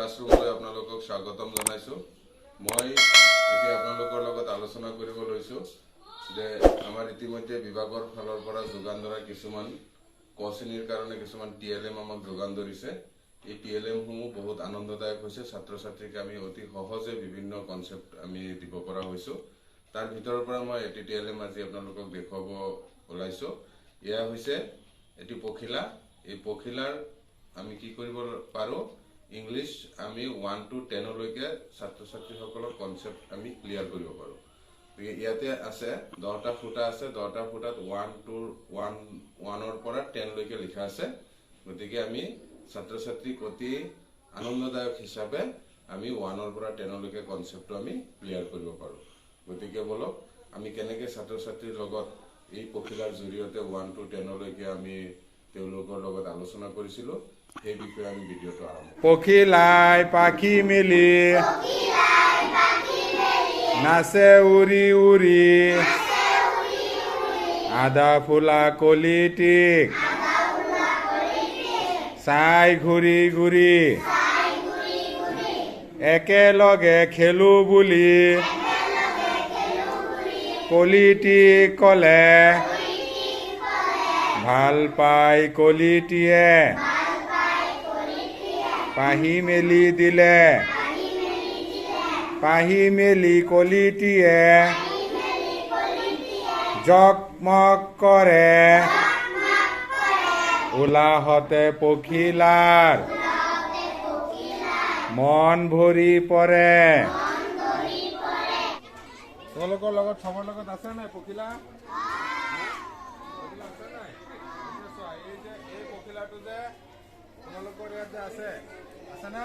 ক্লাছৰুমলৈ আপোনালোকক স্বাগতম জনাইছোঁ। মই এতিয়া আপোনালোকৰ লগত আলোচনা কৰিব লৈছোঁ যে আমাৰ ইতিমধ্যে বিভাগৰ ফালৰ পৰা যোগান ধৰা কিছুমান ক শ্ৰেণীৰ কাৰণে কিছুমান TLM আমাক যোগান ধৰিছে। এই TLM সমূহ বহুত আনন্দদায়ক হৈছে। ছাত্ৰ ছাত্ৰীক আমি অতি সহজে বিভিন্ন কনসেপ্ট আমি দিব পৰা হৈছোঁ। তাৰ ভিতৰৰ পৰা মই এটি TLM আজি আপোনালোকক দেখুৱাব ওলাইছোঁ। এয়া হৈছে এটি পখিলা। এই পখিলাৰ আমি কি কৰিব পাৰো ইংলিছ আমি 1 to 10 লৈকে ছাত্ৰ ছাত্ৰীসকলৰ কনসেপ্ট আমি ক্লিয়াৰ কৰিব পাৰো। ইয়াতে আছে 10টা ফুটা আছে। 10টা ফুটাত 1 ৰ পৰা 10 লৈকে লিখা আছে। গতিকে আমি ছাত্ৰ ছাত্ৰীক অতি আনন্দদায়ক হিচাপে আমি 1 ৰ পৰা 10 লৈকে কনসেপ্টটো আমি ক্লিয়াৰ কৰিব পাৰো। গতিকে বলক আমি কেনেকৈ ছাত্ৰ ছাত্ৰীৰ লগত এই পখিলাৰ জৰিয়তে 1 to 10 লৈকে আমি তেওঁলোকৰ লগত আলোচনা কৰিছিলোঁ। এই বিষয়ে আমি ভিডিঅ'টো আৰম্ভ কৰিম। পখিলাই পাখি মেলি নাচে উৰি উৰি আধা ফুলা কলিটিক চাই ঘূৰি ঘূৰি একেলগে খেলো বুলি কলিটিক ক'লে ভাল পাই কলিটিয়ে পাহি মেলি দিলে পাহি মেলি কলিটিয়ে জকমক কৰে উলাহতে পখিলাৰ মন ভৰি পৰে। তোমালোকৰ লগত সবৰ লগত আছে নাই পখিলা? এই পখিলাটো যে তোমালোকৰ ইয়াতে আছে না?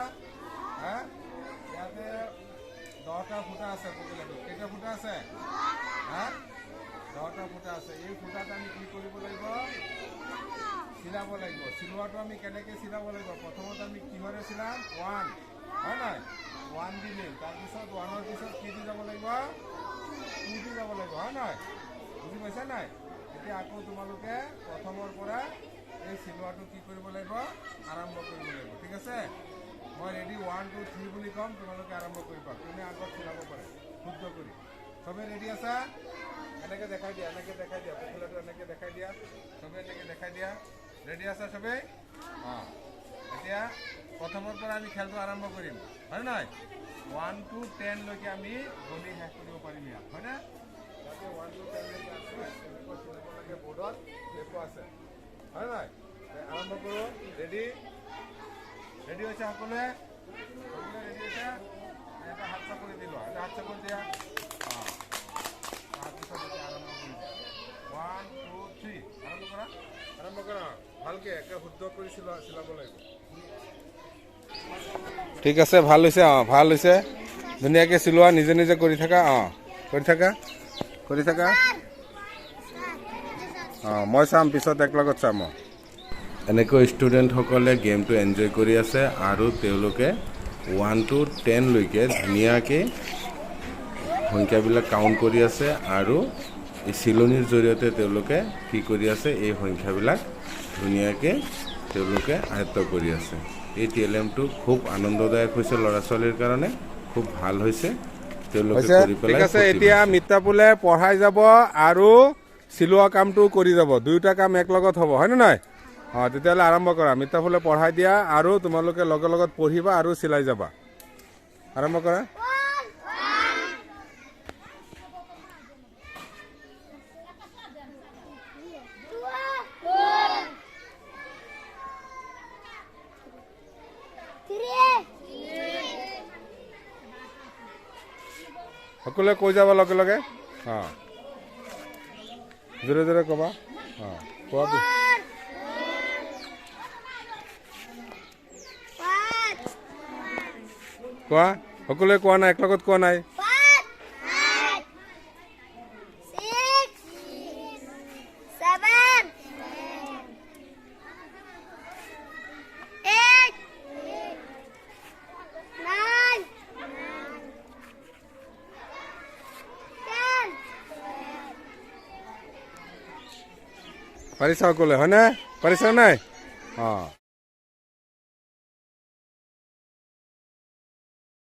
ইয়াতে 10টা ফুটা আছে। পখিলাটো কেইটা ফুটা আছে? 10টা ফুটা আছে। এই ফুটাত আমি কি কৰিব লাগিব? চিলাব লাগিব। চিলোৱাটো আমি কেনেকৈ চিলাব লাগিব? প্ৰথমতে আমি কিহৰে চিলাম? 1 হয় নাই? 1 দিম। তাৰপিছত 1ৰ পিছত কি দি যাব লাগিব? 2 দি যাব লাগিব হয় নাই? বুজি পাইছা নাই? এতিয়া আকৌ তোমালোকে প্ৰথমৰ পৰা এই চিলোৱাটো কি কৰিব লাগিব? আৰম্ভ কৰিব লাগিব। ঠিক আছে? মই ৰেডি 1 2 3 বুলি কম, তোমালোকে আৰম্ভ কৰিবা। কোনে আগত চিলাব পাৰে শুদ্ধ কৰি। সবে ৰেডি আছা? এনেকৈ দেখাই দিয়া, এনেকৈ দেখাই দিয়া। পখিলাটো এনেকৈ দেখাই দিয়া। সবে এনেকৈ দেখাই দিয়া। ৰেডি আছা সবে? এতিয়া প্ৰথমৰ পৰা আমি খেলটো আৰম্ভ কৰিম হয় নাই? 1 to 10 লৈকে আমি গণি শেষ কৰিব পাৰিম ইয়াত হয় না? তাতে 1 to 10 লৈকে আছে। তেনেকৈ চিলাব লাগে বোৰ্ডত দেখুৱা আছে হয় নাই? আৰম্ভ কৰোঁ। ৰেডি ৰেডি হৈছে সকলোৱে? সকলোৱে ৰেডি হৈছে? এটা হাত চাপৰি দিলো। এটা হাত চাপৰি দিয়া। তাৰপিছত এতিয়া আৰম্ভ কৰি দিয়া। 1 2 3 আৰম্ভ কৰা। আৰম্ভ কৰা ভালকৈ একে শুদ্ধ কৰি চিলাব লাগিব। ঠিক আছে, ভাল হৈছে। ভাল হৈছে। ধুনীয়াকৈ চিলোৱা। নিজে নিজে কৰি থাকা। কৰি থাকা কৰি থাকা। মই চাম পিছত একলগত চাম। এনেকৈ ষ্টুডেণ্টসকলে গেমটো এনজয় কৰি আছে আৰু তেওঁলোকে 1 to 10 লৈকে ধুনীয়াকৈ সংখ্যাবিলাক কাউণ্ট কৰি আছে আৰু এই চিলনিৰ জৰিয়তে তেওঁলোকে কি কৰি আছে? এই সংখ্যাবিলাক ধুনীয়াকৈ তেওঁলোকে আয়ত্ত কৰি আছে। এই TLMটো খুব আনন্দদায়ক হৈছে ল'ৰা ছোৱালীৰ কাৰণে। খুব ভাল হৈছে তেওঁলোকে কৰি পেলাই। ঠিক আছে, এতিয়া মিত্তাপুলে পঢ়াই যাব আৰু চিলোৱা কামটো কৰি যাব। দুয়োটা কাম একলগত হ'ব হয়নে নাই? তেতিয়াহ'লে আৰম্ভ কৰা। মিত্তাফুলে পঢ়াই দিয়া আৰু তোমালোকে লগে লগত পঢ়িবা আৰু চিলাই যাবা। আৰম্ভ কৰা। সকলোৱে কৈ যাব লগে লগে। জোৰে জোৰে ক'বা। কোৱা কোৱা। সকলোৱে কোৱা নাই? একলগত কোৱা নাই? পাৰিছা সকলোৱে হয়নে? পাৰিছা নাই?